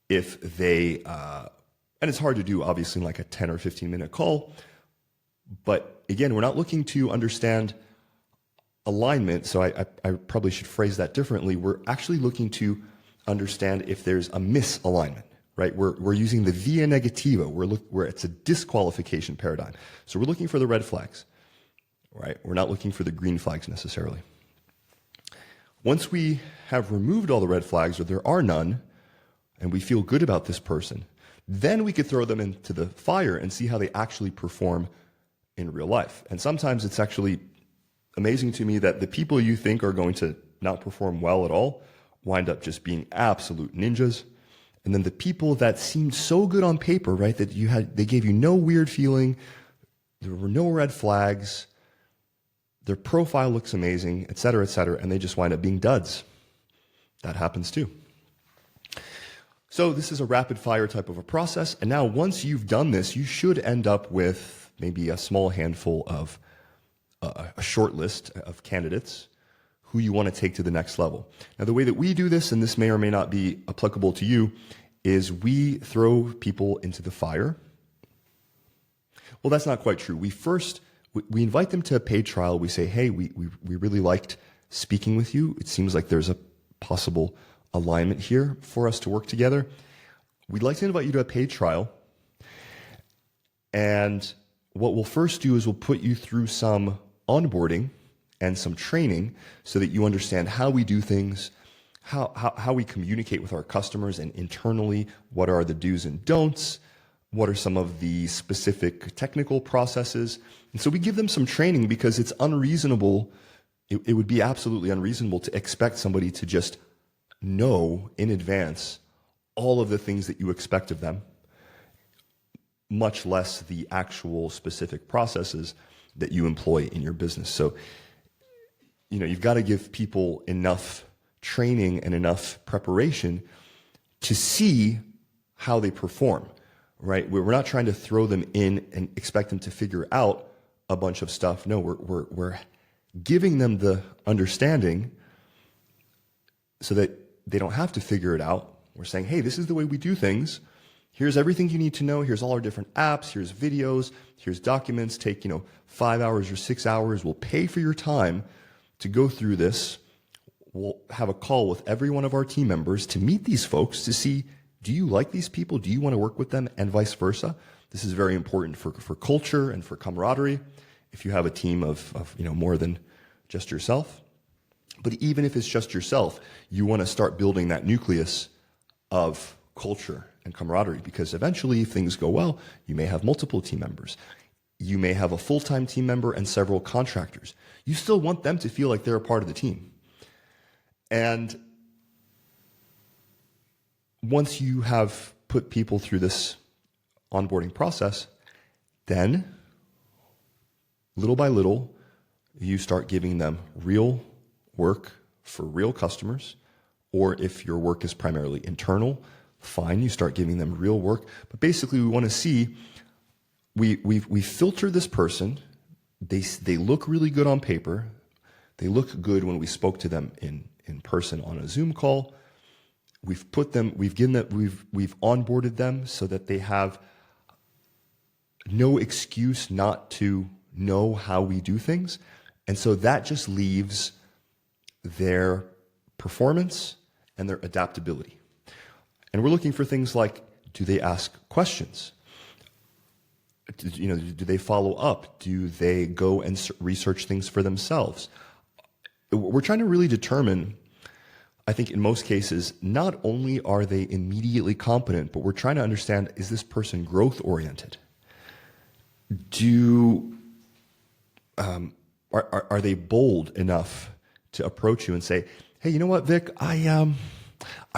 if they and it's hard to do obviously in like a 10 or 15 minute call, but again, we're not looking to understand alignment, so I probably should phrase that differently. We're actually looking to understand if there's a misalignment, right? We're using the via negativa, where it's a disqualification paradigm. So we're looking for the red flags, right? We're not looking for the green flags necessarily. Once we have removed all the red flags, or there are none, and we feel good about this person, Then we could throw them into the fire and see how they actually perform in real life. And sometimes it's actually amazing to me that the people you think are going to not perform well at all wind up just being absolute ninjas. And then the people that seemed so good on paper, right, that they gave you no weird feeling, there were no red flags, their profile looks amazing, et cetera, and they just wind up being duds. That happens too. So this is a rapid fire type of a process. And now once you've done this, you should end up with maybe a small handful of a short list of candidates who you want to take to the next level. Now, the way that we do this, and this may or may not be applicable to you, is we throw people into the fire. Well, that's not quite true. We invite them to a paid trial. We say, hey, we really liked speaking with you. It seems like there's a possible alignment here for us to work together. We'd like to invite you to a paid trial. And what we'll first do is we'll put you through some onboarding and some training so that you understand how we do things, how we communicate with our customers, and internally, what are the do's and don'ts, what are some of the specific technical processes. And so we give them some training because it's unreasonable. It would be absolutely unreasonable to expect somebody to just know in advance all of the things that you expect of them, much less the actual specific processes that you employ in your business. So, you've got to give people enough training and enough preparation to see how they perform, right? We're not trying to throw them in and expect them to figure out a bunch of stuff. No, we're giving them the understanding so that they don't have to figure it out. We're saying, hey, this is the way we do things. Here's everything you need to know. Here's all our different apps. Here's videos. Here's documents. Take, 5 hours or 6 hours. We'll pay for your time to go through this. We'll have a call with every one of our team members to meet these folks to see, do you like these people? Do you want to work with them? And vice versa. This is very important for culture and for camaraderie. If you have a team of more than just yourself. But even if it's just yourself, you want to start building that nucleus of culture and camaraderie, because eventually, if things go well, you may have multiple team members. You may have a full-time team member and several contractors. You still want them to feel like they're a part of the team. And once you have put people through this onboarding process, then little by little, you start giving them real work for real customers. Or if your work is primarily internal, fine, you start giving them real work. But basically, we want to see, we filter this person. They look really good on paper. They look good when we spoke to them in person on a Zoom call. We've onboarded them so that they have no excuse not to know how we do things. And so that just leaves their performance and their adaptability. And we're looking for things like, do they ask questions? Do they follow up? Do they go and research things for themselves? We're trying to really determine, I think in most cases, not only are they immediately competent, but we're trying to understand, is this person growth oriented? Are they bold enough to approach you and say, hey, you know what, Vic, I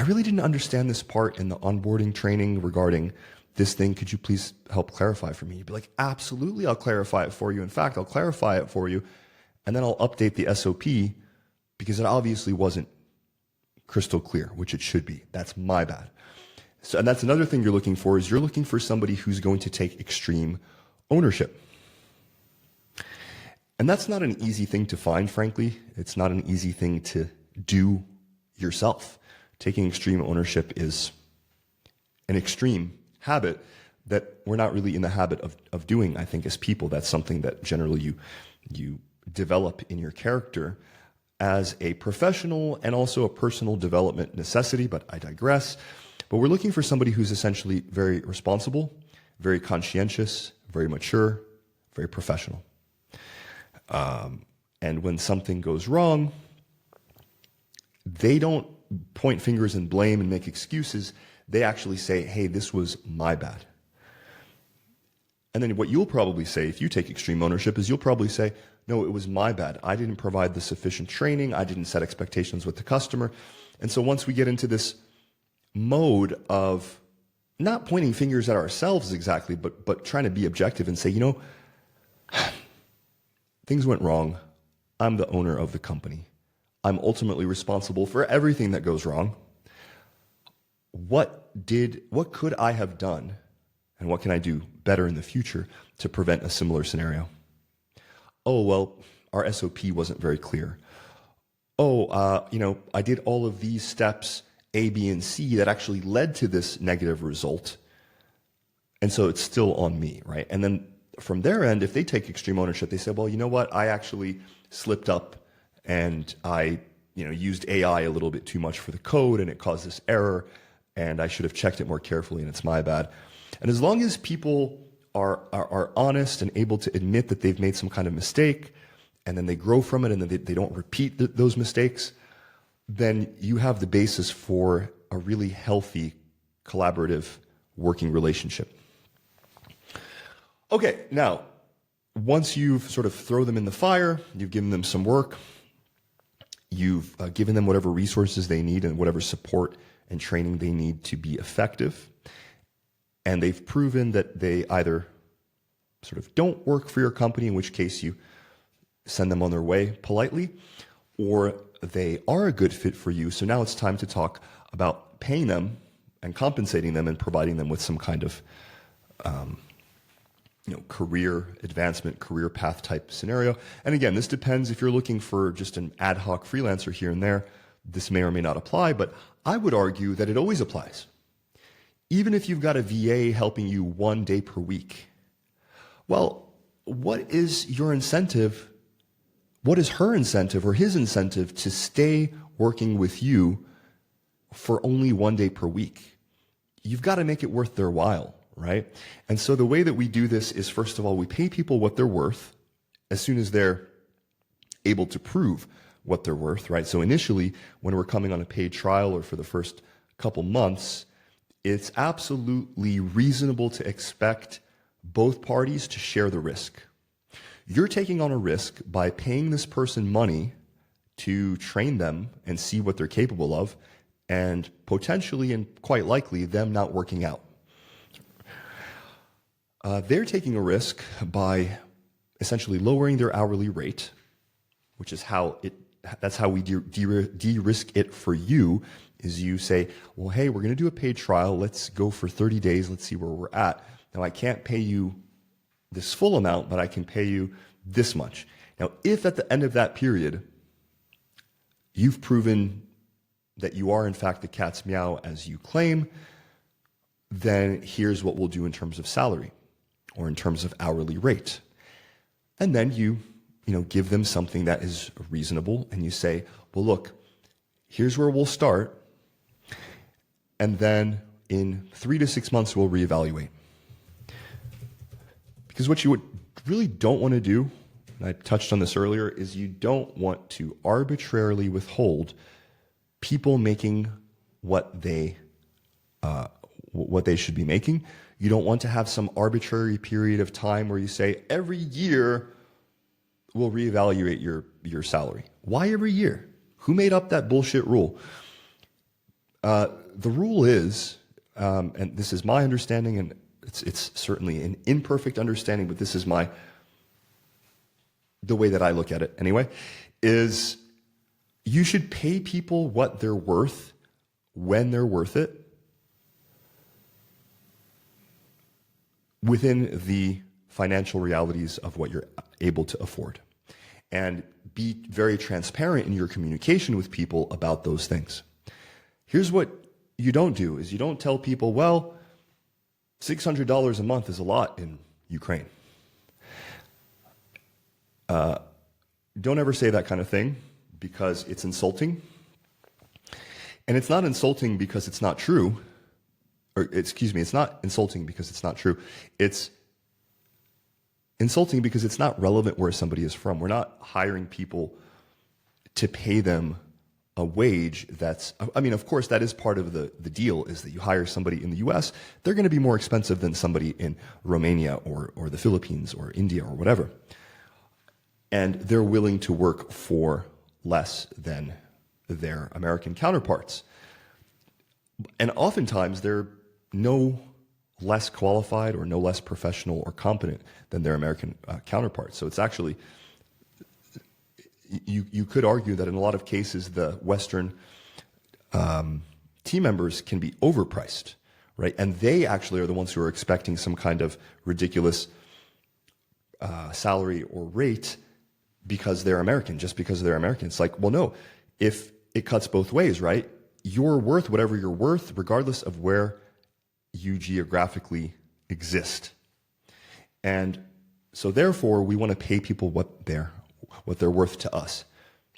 really didn't understand this part in the onboarding training regarding this thing. Could you please help clarify for me? You'd be like, absolutely, I'll clarify it for you. In fact, I'll clarify it for you. And then I'll update the SOP because it obviously wasn't crystal clear, which it should be. That's my bad. So, and that's another thing you're looking for, is you're looking for somebody who's going to take extreme ownership. And that's not an easy thing to find, frankly. It's not an easy thing to do yourself. Taking extreme ownership is an extreme habit that we're not really in the habit of doing, I think, as people. That's something that generally you develop in your character as a professional and also a personal development necessity, but I digress. But we're looking for somebody who's essentially very responsible, very conscientious, very mature, very professional. And when something goes wrong, they don't point fingers and blame and make excuses. they actually say, hey, this was my bad. And then what you'll probably say, if you take extreme ownership, is you'll probably say, no, it was my bad. I didn't provide the sufficient training. I didn't set expectations with the customer. And so once we get into this mode of not pointing fingers at ourselves exactly, but trying to be objective and say, things went wrong. I'm the owner of the company. I'm ultimately responsible for everything that goes wrong. What could I have done, and what can I do better in the future to prevent a similar scenario? Oh, well, our SOP wasn't very clear. Oh, I did all of these steps, A, B, and C, that actually led to this negative result. And so it's still on me, right? And then from their end, if they take extreme ownership, they say, well, you know what? I actually slipped up and I used AI a little bit too much for the code and it caused this error and I should have checked it more carefully and it's my bad. And as long as people are honest and able to admit that they've made some kind of mistake and then they grow from it and then they don't repeat those mistakes, then you have the basis for a really healthy, collaborative working relationship. Okay, now, once you've sort of thrown them in the fire, you've given them some work, you've given them whatever resources they need and whatever support and training they need to be effective, and they've proven that they either sort of don't work for your company, in which case you send them on their way politely, or they are a good fit for you. So now it's time to talk about paying them and compensating them and providing them with some kind of career advancement, career path type scenario. And again, this depends. If you're looking for just an ad hoc freelancer here and there, this may or may not apply, but I would argue that it always applies. Even if you've got a VA helping you 1 day per week, well, what is your incentive? What is her incentive or his incentive to stay working with you for only 1 day per week? You've got to make it worth their while, right? And so the way that we do this is, first of all, we pay people what they're worth as soon as they're able to prove what they're worth, right? So initially, when we're coming on a paid trial or for the first couple months, it's absolutely reasonable to expect both parties to share the risk. You're taking on a risk by paying this person money to train them and see what they're capable of, and potentially and quite likely them not working out. They're taking a risk by essentially lowering their hourly rate, which is that's how we de-risk it for you, is you say, well, hey, we're going to do a paid trial. Let's go for 30 days. Let's see where we're at. Now, I can't pay you this full amount, but I can pay you this much. Now, if at the end of that period, you've proven that you are in fact the cat's meow as you claim, then here's what we'll do in terms of salary or in terms of hourly rate. And then you give them something that is reasonable and you say, well, look, here's where we'll start. And then in 3 to 6 months, we'll reevaluate. Because what you really don't want to do, and I touched on this earlier, is you don't want to arbitrarily withhold people making what they should be making. You don't want to have some arbitrary period of time where you say, every year we'll reevaluate your salary. Why every year? Who made up that bullshit rule? The rule is, and this is my understanding, and it's certainly an imperfect understanding, but this is the way that I look at it anyway, is you should pay people what they're worth when they're worth it, within the financial realities of what you're able to afford. And be very transparent in your communication with people about those things. Here's what you don't do, is you don't tell people, well, $600 a month is a lot in Ukraine. Don't ever say that kind of thing, because it's insulting. And it's not insulting because it's not true. It's not insulting because it's not true. It's insulting because it's not relevant where somebody is from. We're not hiring people to pay them a wage that's, I mean, of course, that is part of the deal, is that you hire somebody in the US, they're going to be more expensive than somebody in Romania or the Philippines or India or whatever. And they're willing to work for less than their American counterparts. And oftentimes they're no less qualified or no less professional or competent than their American counterparts. So it's actually, you could argue that in a lot of cases, the Western team members can be overpriced, right? And they actually are the ones who are expecting some kind of ridiculous salary or rate because they're American, just because they're American. It's like, well, no, if it cuts both ways, right? You're worth whatever you're worth, regardless of where you geographically exist. And so therefore, we want to pay people what they're worth to us,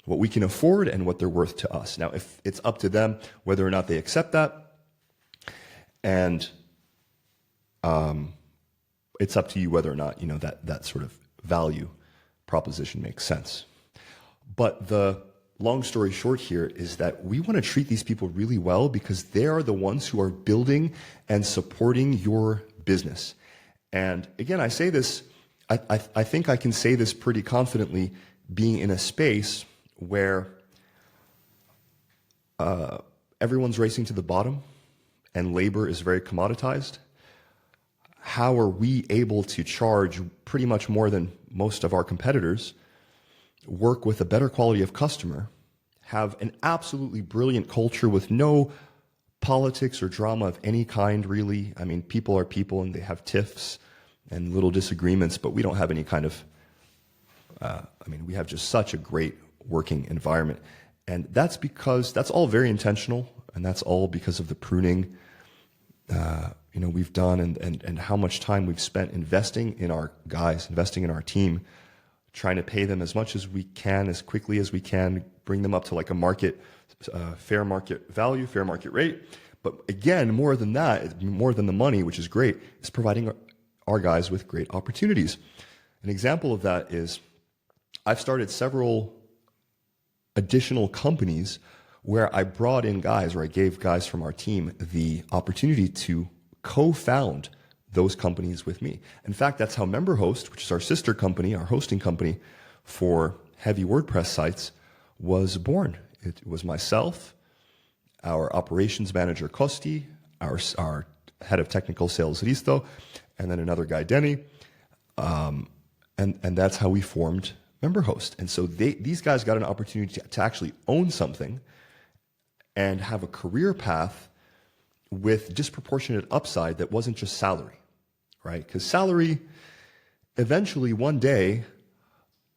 what we can afford and what they're worth to us. Now, if it's up to them whether or not they accept that, and it's up to you whether or not, you know, that sort of value proposition makes sense. But the long story short here is that we want to treat these people really well because they are the ones who are building and supporting your business. And again, I say this, I think I can say this pretty confidently, being in a space where everyone's racing to the bottom and labor is very commoditized. How are we able to charge pretty much more than most of our competitors, work with a better quality of customer, have an absolutely brilliant culture with no politics or drama of any kind, really? I mean, people are people and they have tiffs and little disagreements, but we don't have any kind of, we have just such a great working environment. And that's because, that's all very intentional, and that's all because of the pruning we've done and how much time we've spent investing in our guys, investing in our team, trying to pay them as much as we can, as quickly as we can, bring them up to like a market, fair market value, fair market rate. But again, more than that, more than the money, which is great, is providing our guys with great opportunities. An example of that is I've started several additional companies where I brought in guys, or I gave guys from our team the opportunity to co-found those companies with me. In fact, that's how MemberHost, which is our sister company, our hosting company for heavy WordPress sites, was born. It was myself, our operations manager, Kosti, our head of technical sales, Risto, and then another guy, Denny. And that's how we formed MemberHost. And so these guys got an opportunity to actually own something and have a career path with disproportionate upside that wasn't just salary, right? Because salary, eventually one day,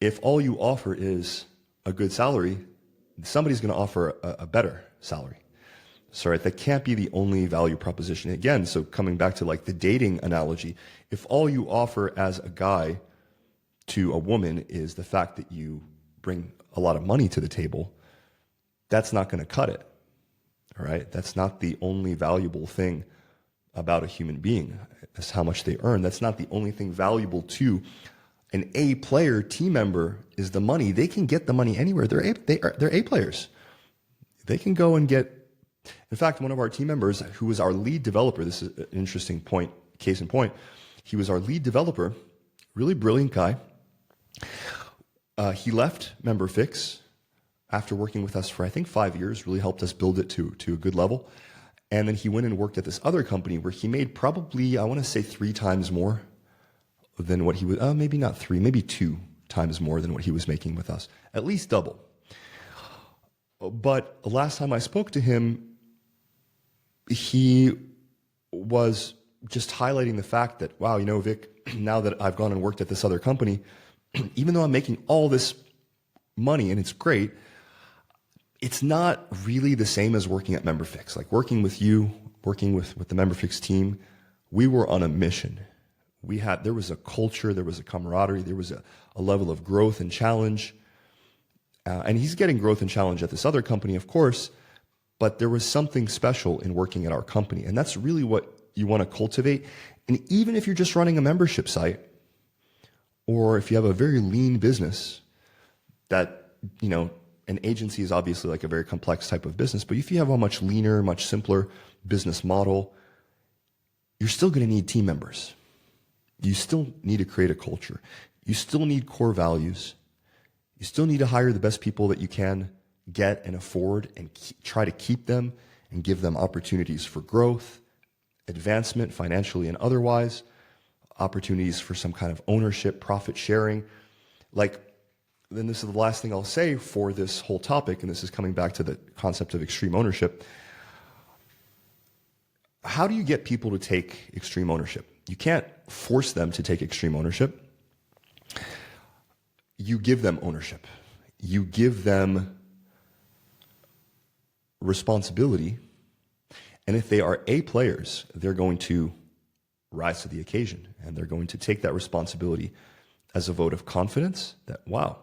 if all you offer is a good salary, somebody's going to offer a better salary. So right, that can't be the only value proposition. Again, so coming back to like the dating analogy, if all you offer as a guy to a woman is the fact that you bring a lot of money to the table, that's not going to cut it. All right, that's not the only valuable thing about a human being. That's how much they earn. That's not the only thing valuable to an A player team member is the money. They can get the money anywhere. They're A players. They can go and get. In fact, one of our team members, who was our lead developer, this is an interesting point, case in point. He was our lead developer, really brilliant guy. He left MemberFix after working with us for, I think, 5 years, really helped us build it to a good level. And then he went and worked at this other company where he made probably, I want to say 3 times more than what he was, maybe not 3, maybe 2 times more than what he was making with us, at least double. But last time I spoke to him, he was just highlighting the fact that, wow, you know, Vic, now that I've gone and worked at this other company, even though I'm making all this money and it's great, it's not really the same as working at MemberFix. Like working with you, working with the MemberFix team, we were on a mission. There was a culture, there was a camaraderie, there was a level of growth and challenge. And he's getting growth and challenge at this other company, of course, but there was something special in working at our company. And that's really what you want to cultivate. And even if you're just running a membership site, or if you have a very lean business that, you know, an agency is obviously like a very complex type of business, but if you have a much leaner, much simpler business model, you're still going to need team members. You still need to create a culture. You still need core values. You still need to hire the best people that you can get and afford and try to keep them and give them opportunities for growth, advancement financially and otherwise, opportunities for some kind of ownership, profit sharing. Then this is the last thing I'll say for this whole topic, and this is coming back to the concept of extreme ownership. How do you get people to take extreme ownership? You can't force them to take extreme ownership. You give them ownership. You give them responsibility. And if they are A players, they're going to rise to the occasion, and they're going to take that responsibility as a vote of confidence that, wow,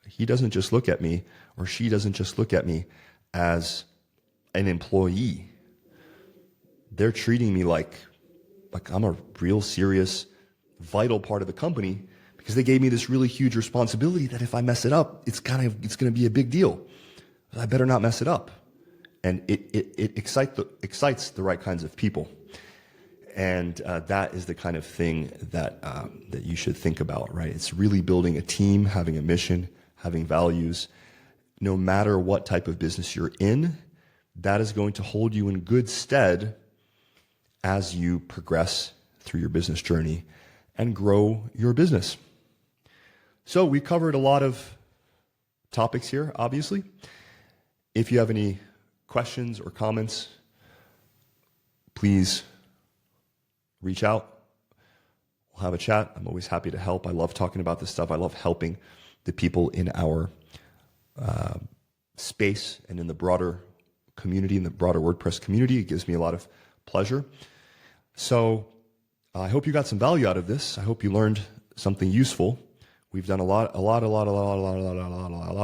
he doesn't just look at me, or she doesn't just look at me as an employee. They're treating me like I'm a real serious, vital part of the company, because they gave me this really huge responsibility that if I mess it up, it's going to be a big deal. I better not mess it up. And it excites the right kinds of people. And that is the kind of thing that you should think about, right? It's really building a team, having a mission, having values. No matter what type of business you're in, that is going to hold you in good stead as you progress through your business journey and grow your business. So we covered a lot of topics here, obviously. If you have any questions or comments, please reach out. We'll have a chat. I'm always happy to help. I love talking about this stuff. I love helping the people in our space and in the broader community, in the broader WordPress community. It gives me a lot of pleasure. So I hope you got some value out of this. I hope you learned something useful. We've done a lot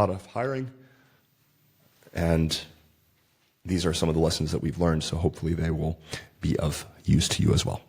of hiring, and these are some of the lessons that we've learned. So hopefully they will be of use to you as well.